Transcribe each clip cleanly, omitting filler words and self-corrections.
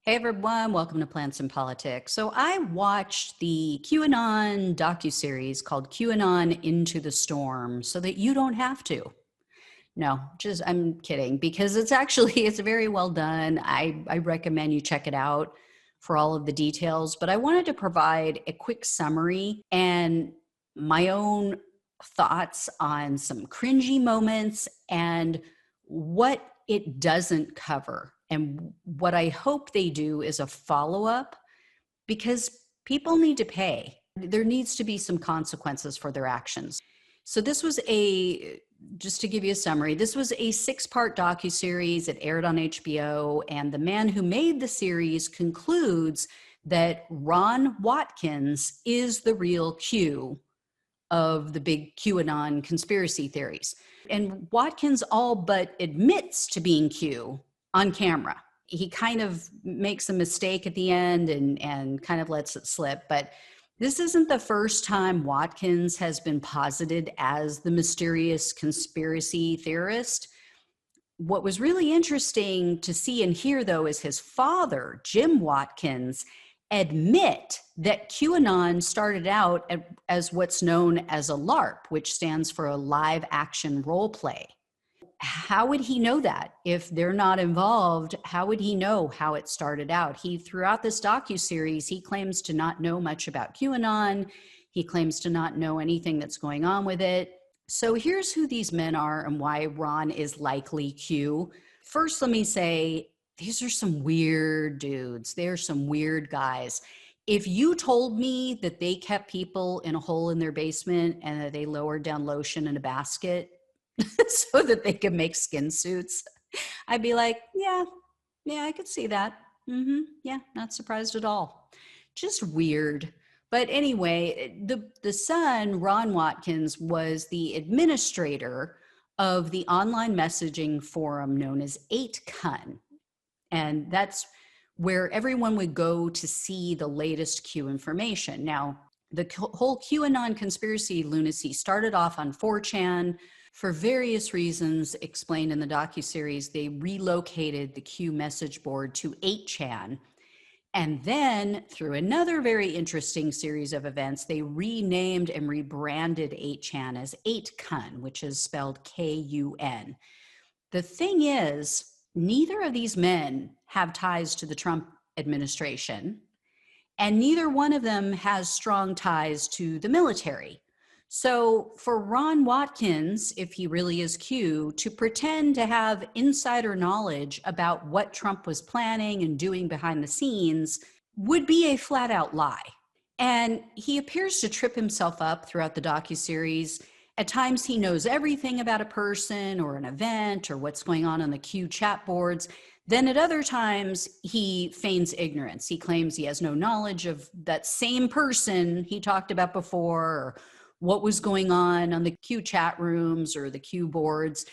Hey everyone, welcome to Plants and Politics. So I watched the QAnon docu-series called QAnon Into the Storm so that you don't have to. No, just I'm kidding because it's very well done. I recommend you check it out for all of the details, but I wanted to provide a quick summary and my own thoughts on some cringy moments and what it doesn't cover. And what I hope they do is a follow-up because people need to pay. There needs to be some consequences for their actions. So just to give you a summary, this was a 6-part docuseries. It aired on HBO, and the man who made the series concludes that Ron Watkins is the real Q of the big QAnon conspiracy theories. And Watkins all but admits to being Q on camera. He kind of makes a mistake at the end and kind of lets it slip. But this isn't the first time Watkins has been posited as the mysterious conspiracy theorist. What was really interesting to see and hear, though, is his father, Jim Watkins, admit that QAnon started out as what's known as a LARP, which stands for a live action role play. How would he know that? If they're not involved, how would he know how it started out? Throughout this docuseries, he claims to not know much about QAnon. He claims to not know anything that's going on with it. So here's who these men are and why Ron is likely Q. First, let me say, these are some weird dudes. They're some weird guys. If you told me that they kept people in a hole in their basement and that they lowered down lotion in a basket so that they could make skin suits, I'd be like, yeah, I could see that. Yeah, not surprised at all. Just weird. But anyway, the son, Ron Watkins, was the administrator of the online messaging forum known as 8kun. And that's where everyone would go to see the latest Q information. Now, the whole QAnon conspiracy lunacy started off on 4chan. For various reasons explained in the docuseries, they relocated the Q message board to 8chan. And then, through another very interesting series of events, they renamed and rebranded 8chan as 8kun, which is spelled Kun. The thing is, neither of these men have ties to the Trump administration, and neither one of them has strong ties to the military. So for Ron Watkins, if he really is Q, to pretend to have insider knowledge about what Trump was planning and doing behind the scenes would be a flat out lie. And he appears to trip himself up throughout the docuseries. At times he knows everything about a person or an event or what's going on the Q chat boards. Then at other times, he feigns ignorance. He claims he has no knowledge of that same person he talked about before, or what was going on the Q chat rooms or the Q boards.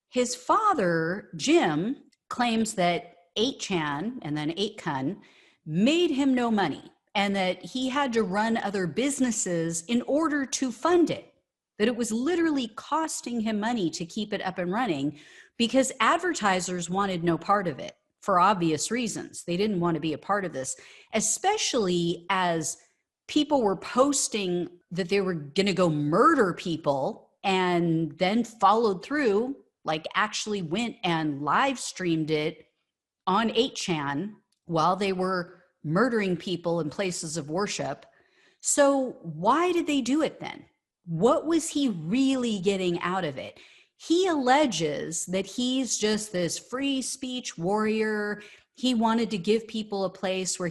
His father, Jim, claims that 8chan and then 8kun made him no money and that he had to run other businesses in order to fund it, that it was literally costing him money to keep it up and running because advertisers wanted no part of it for obvious reasons. They didn't want to be a part of this, especially as people were posting that they were going to go murder people and then followed through, like actually went and live streamed it on 8chan while they were murdering people in places of worship. So why did they do it then? What was he really getting out of it? He alleges that he's just this free speech warrior. He wanted to give people a place where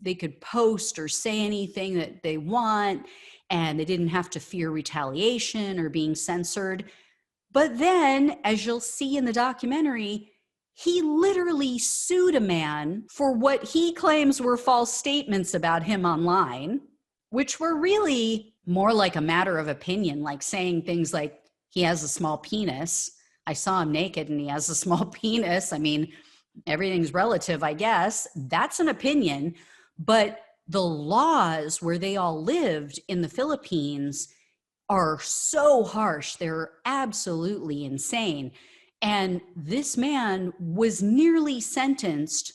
they could post or say anything that they want, and they didn't have to fear retaliation or being censored. But then, as you'll see in the documentary, he literally sued a man for what he claims were false statements about him online, which were really more like a matter of opinion, like saying things like he has a small penis. I saw him naked and he has a small penis. I mean, everything's relative, I guess. That's an opinion. But the laws where they all lived in the Philippines are so harsh. They're absolutely insane. And this man was nearly sentenced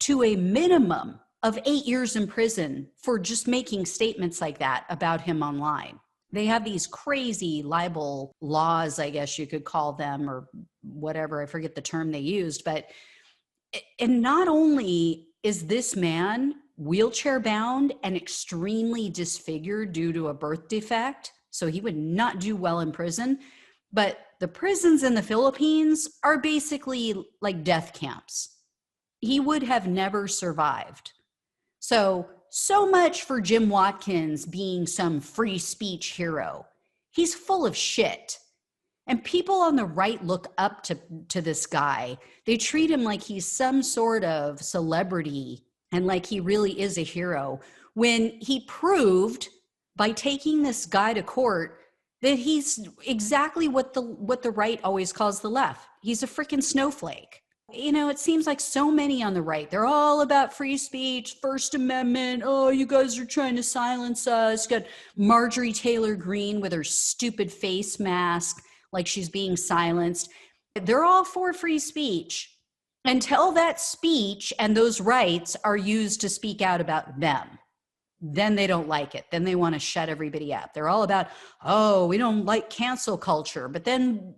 to a minimum of 8 years in prison for just making statements like that about him online. They have these crazy libel laws, I guess you could call them, or whatever. I forget the term they used. But, and not only is this man wheelchair bound and extremely disfigured due to a birth defect, so he would not do well in prison, but the prisons in the Philippines are basically like death camps. He would have never survived. So much for Jim Watkins being some free speech hero. He's full of shit. And people on the right look up to this guy. They treat him like he's some sort of celebrity and like he really is a hero, when he proved by taking this guy to court that he's exactly what the right always calls the left. He's a freaking snowflake. You know, it seems like so many on the right, they're all about free speech, First Amendment. Oh, you guys are trying to silence us. Got Marjorie Taylor Greene with her stupid face mask, like she's being silenced. They're all for free speech until that speech and those rights are used to speak out about them. Then they don't like it. Then they want to shut everybody up. They're all about, oh, we don't like cancel culture. But then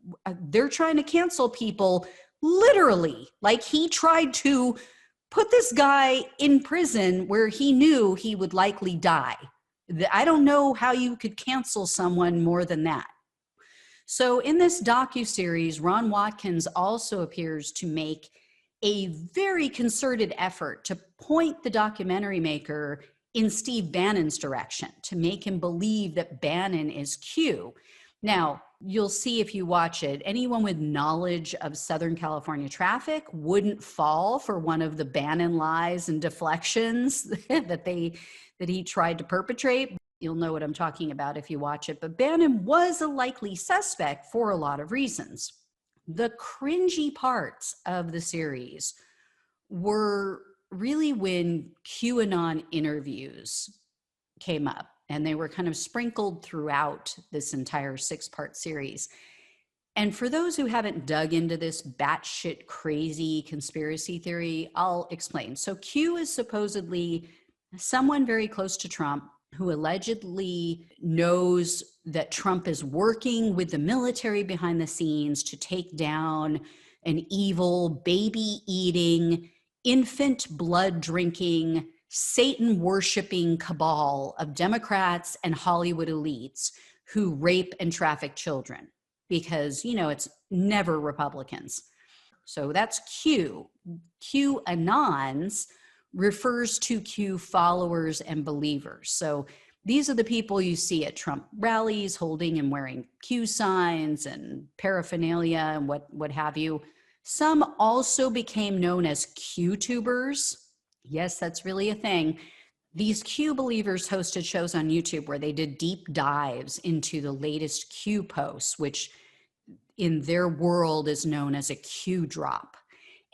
they're trying to cancel people literally. Like he tried to put this guy in prison where he knew he would likely die. I don't know how you could cancel someone more than that. So in this docu-series, Ron Watkins also appears to make a very concerted effort to point the documentary maker in Steve Bannon's direction, to make him believe that Bannon is Q. Now, you'll see if you watch it, anyone with knowledge of Southern California traffic wouldn't fall for one of the Bannon lies and deflections that he tried to perpetrate. You'll know what I'm talking about if you watch it. But Bannon was a likely suspect for a lot of reasons. The cringy parts of the series were really when QAnon interviews came up, and they were kind of sprinkled throughout this entire 6-part series. And for those who haven't dug into this batshit crazy conspiracy theory, I'll explain. So Q is supposedly someone very close to Trump who allegedly knows that Trump is working with the military behind the scenes to take down an evil, baby-eating, infant blood-drinking, Satan-worshiping cabal of Democrats and Hollywood elites who rape and traffic children, because, you know, it's never Republicans. So that's Q. QAnons refers to Q followers and believers. So these are the people you see at Trump rallies holding and wearing Q signs and paraphernalia and what have you. Some also became known as Q-tubers. Yes, that's really a thing. These Q believers hosted shows on YouTube where they did deep dives into the latest Q posts, which in their world is known as a Q drop.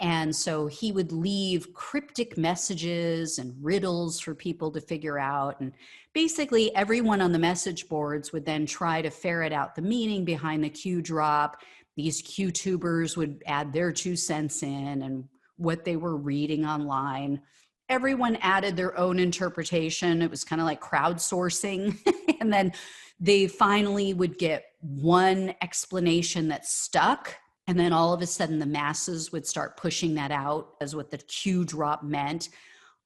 And so he would leave cryptic messages and riddles for people to figure out. And basically everyone on the message boards would then try to ferret out the meaning behind the Q drop. These Q-tubers would add their 2 cents in and what they were reading online. Everyone added their own interpretation. It was kind of like crowdsourcing. And then they finally would get one explanation that stuck. And then all of a sudden the masses would start pushing that out as what the Q drop meant.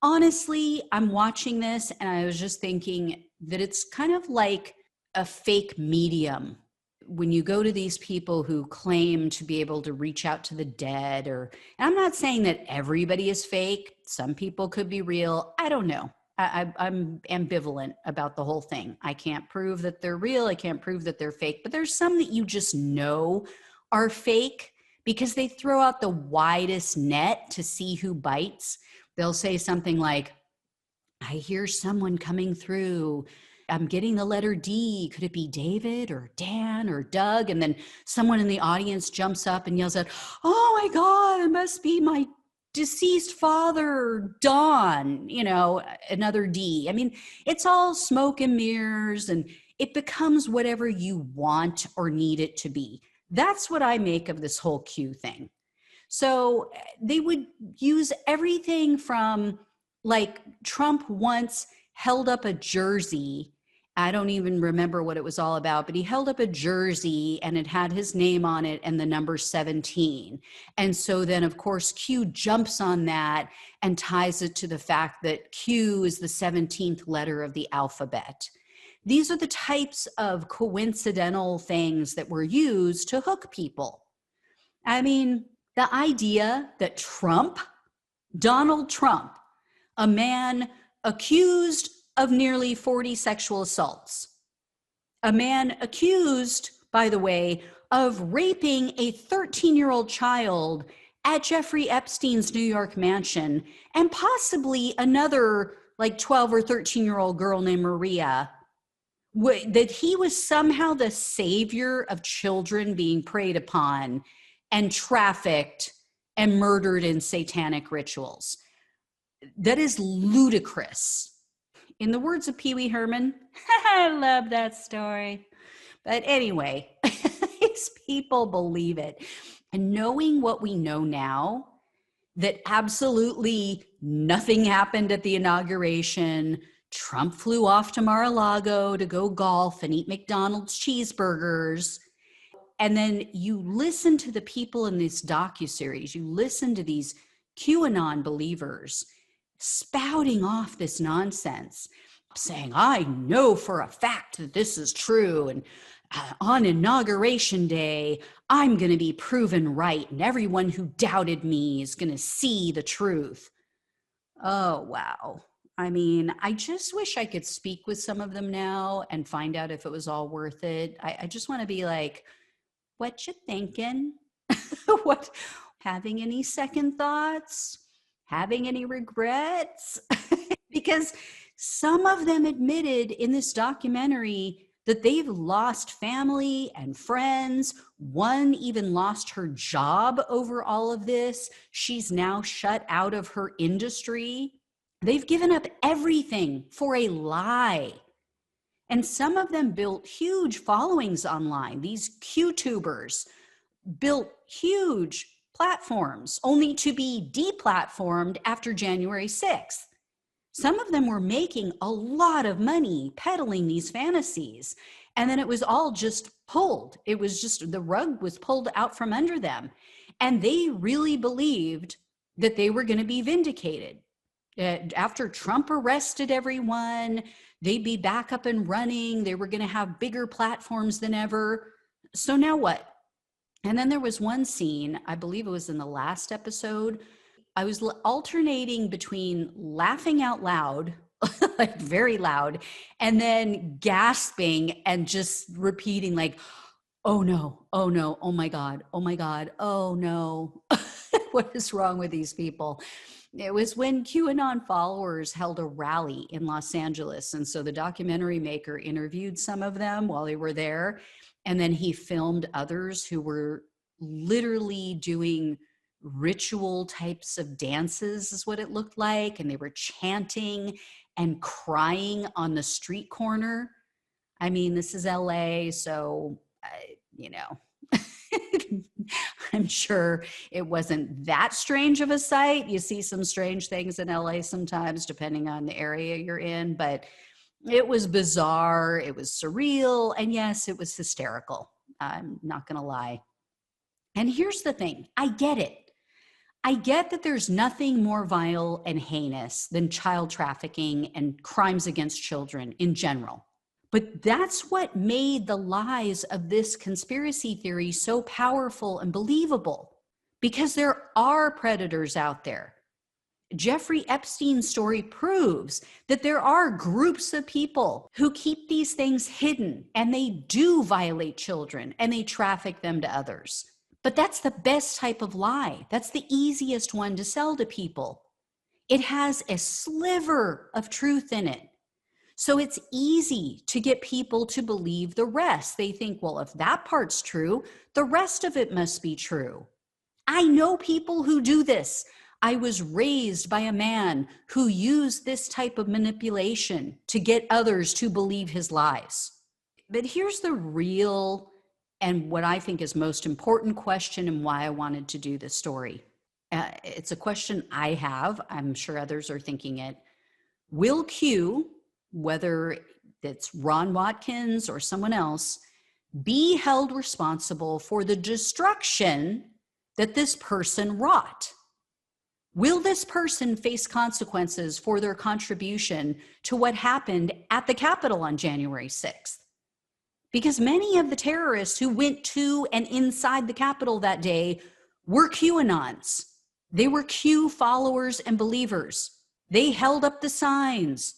Honestly, I'm watching this and I was just thinking that it's kind of like a fake medium. When you go to these people who claim to be able to reach out to the dead, and I'm not saying that everybody is fake. Some people could be real. I don't know. I'm ambivalent about the whole thing. I can't prove that they're real. I can't prove that they're fake, but there's some that you just know are fake because they throw out the widest net to see who bites. They'll say something like, I hear someone coming through. I'm getting the letter D. Could it be David or Dan or Doug? And then someone in the audience jumps up and yells out, oh my God, it must be my deceased father, Don, you know, another D. I mean, it's all smoke and mirrors, and it becomes whatever you want or need it to be. That's what I make of this whole Q thing. So they would use everything from, like, Trump once held up a jersey. I don't even remember what it was all about, but he held up a jersey and it had his name on it and the number 17. And so then, of course, Q jumps on that and ties it to the fact that Q is the 17th letter of the alphabet. These are the types of coincidental things that were used to hook people. I mean, the idea that Donald Trump, a man accused of nearly 40 sexual assaults, a man accused, by the way, of raping a 13-year-old child at Jeffrey Epstein's New York mansion, and possibly another like 12 or 13-year-old girl named Maria, that he was somehow the savior of children being preyed upon and trafficked and murdered in satanic rituals. That is ludicrous. In the words of Pee Wee Herman, I love that story. But anyway, these people believe it. And knowing what we know now, that absolutely nothing happened at the inauguration, Trump flew off to Mar-a-Lago to go golf and eat McDonald's cheeseburgers. And then you listen to the people in this docu-series, you listen to these QAnon believers spouting off this nonsense, saying, I know for a fact that this is true. And on Inauguration Day, I'm going to be proven right. And everyone who doubted me is going to see the truth. Oh, wow. I mean, I just wish I could speak with some of them now and find out if it was all worth it. I just want to be like, what you thinking? What, having any second thoughts? Having any regrets? Because some of them admitted in this documentary that they've lost family and friends. One even lost her job over all of this. She's now shut out of her industry. They've given up everything for a lie. And some of them built huge followings online. These QTubers built huge platforms only to be deplatformed after January 6th. Some of them were making a lot of money peddling these fantasies. And then it was all just pulled. It was just, the rug was pulled out from under them. And they really believed that they were going to be vindicated. After Trump arrested everyone, they'd be back up and running. They were going to have bigger platforms than ever. So now what? And then there was one scene, I believe it was in the last episode, I was alternating between laughing out loud, like very loud, and then gasping and just repeating like, oh no, oh no, oh my God, oh no. What is wrong with these people? It was when QAnon followers held a rally in Los Angeles. And so the documentary maker interviewed some of them while they were there. And then he filmed others who were literally doing ritual types of dances, is what it looked like. And they were chanting and crying on the street corner. I mean, this is LA, so, you know, I'm sure it wasn't that strange of a sight. You see some strange things in LA sometimes, depending on the area you're in, but it was bizarre. It was surreal. And yes, it was hysterical. I'm not going to lie. And here's the thing. I get it. I get that there's nothing more vile and heinous than child trafficking and crimes against children in general. But that's what made the lies of this conspiracy theory so powerful and believable, because there are predators out there. Jeffrey Epstein's story proves that there are groups of people who keep these things hidden, and they do violate children and they traffic them to others. But that's the best type of lie. That's the easiest one to sell to people. It has a sliver of truth in it. So it's easy to get people to believe the rest. They think, well, if that part's true, the rest of it must be true. I know people who do this. I was raised by a man who used this type of manipulation to get others to believe his lies. But here's the real and what I think is most important question and why I wanted to do this story. It's a question I have. I'm sure others are thinking it. Will Q, whether it's Ron Watkins or someone else, be held responsible for the destruction that this person wrought? Will this person face consequences for their contribution to what happened at the Capitol on January 6th? Because many of the terrorists who went to and inside the Capitol that day were QAnons. They were Q followers and believers. They held up the signs.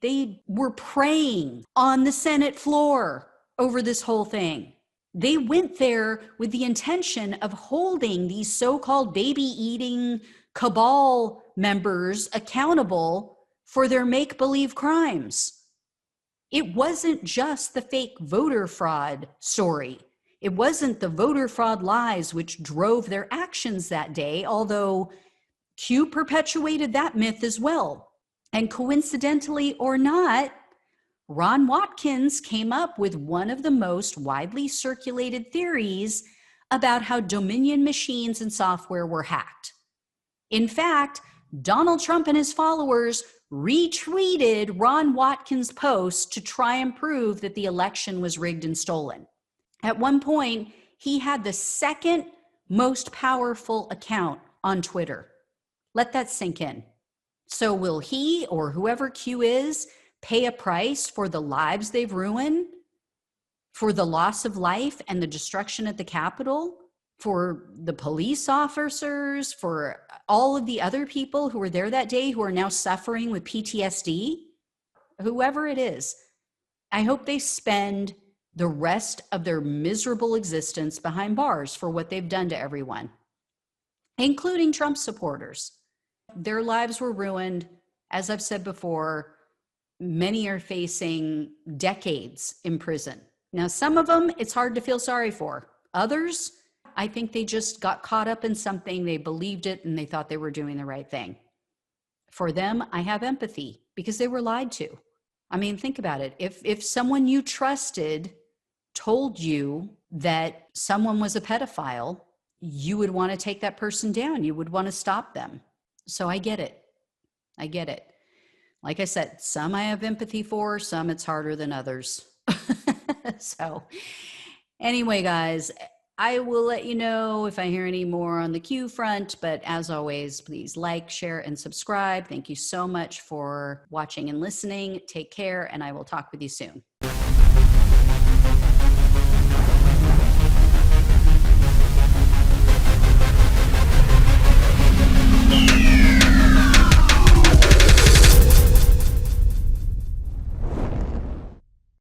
They were praying on the Senate floor over this whole thing. They went there with the intention of holding these so-called baby-eating cabal members accountable for their make-believe crimes. It wasn't just the fake voter fraud story. It wasn't the voter fraud lies which drove their actions that day, although Q perpetuated that myth as well. And coincidentally or not, Ron Watkins came up with one of the most widely circulated theories about how Dominion machines and software were hacked. In fact, Donald Trump and his followers retweeted Ron Watkins' post to try and prove that the election was rigged and stolen. At one point, he had the second most powerful account on Twitter. Let that sink in. So will he or whoever Q is pay a price for the lives they've ruined, for the loss of life and the destruction at the Capitol, for the police officers, for all of the other people who were there that day who are now suffering with PTSD? Whoever it is, I hope they spend the rest of their miserable existence behind bars for what they've done to everyone, including Trump supporters. Their lives were ruined. As I've said before, many are facing decades in prison. Now, some of them, it's hard to feel sorry for. Others, I think they just got caught up in something, they believed it, and they thought they were doing the right thing. For them, I have empathy because they were lied to. I mean, think about it. If someone you trusted told you that someone was a pedophile, you would want to take that person down. You would want to stop them. So I get it. I get it. Like I said, some I have empathy for, some it's harder than others. So anyway, guys, I will let you know if I hear any more on the Q front, but as always, please like, share, and subscribe. Thank you so much for watching and listening. Take care, and I will talk with you soon.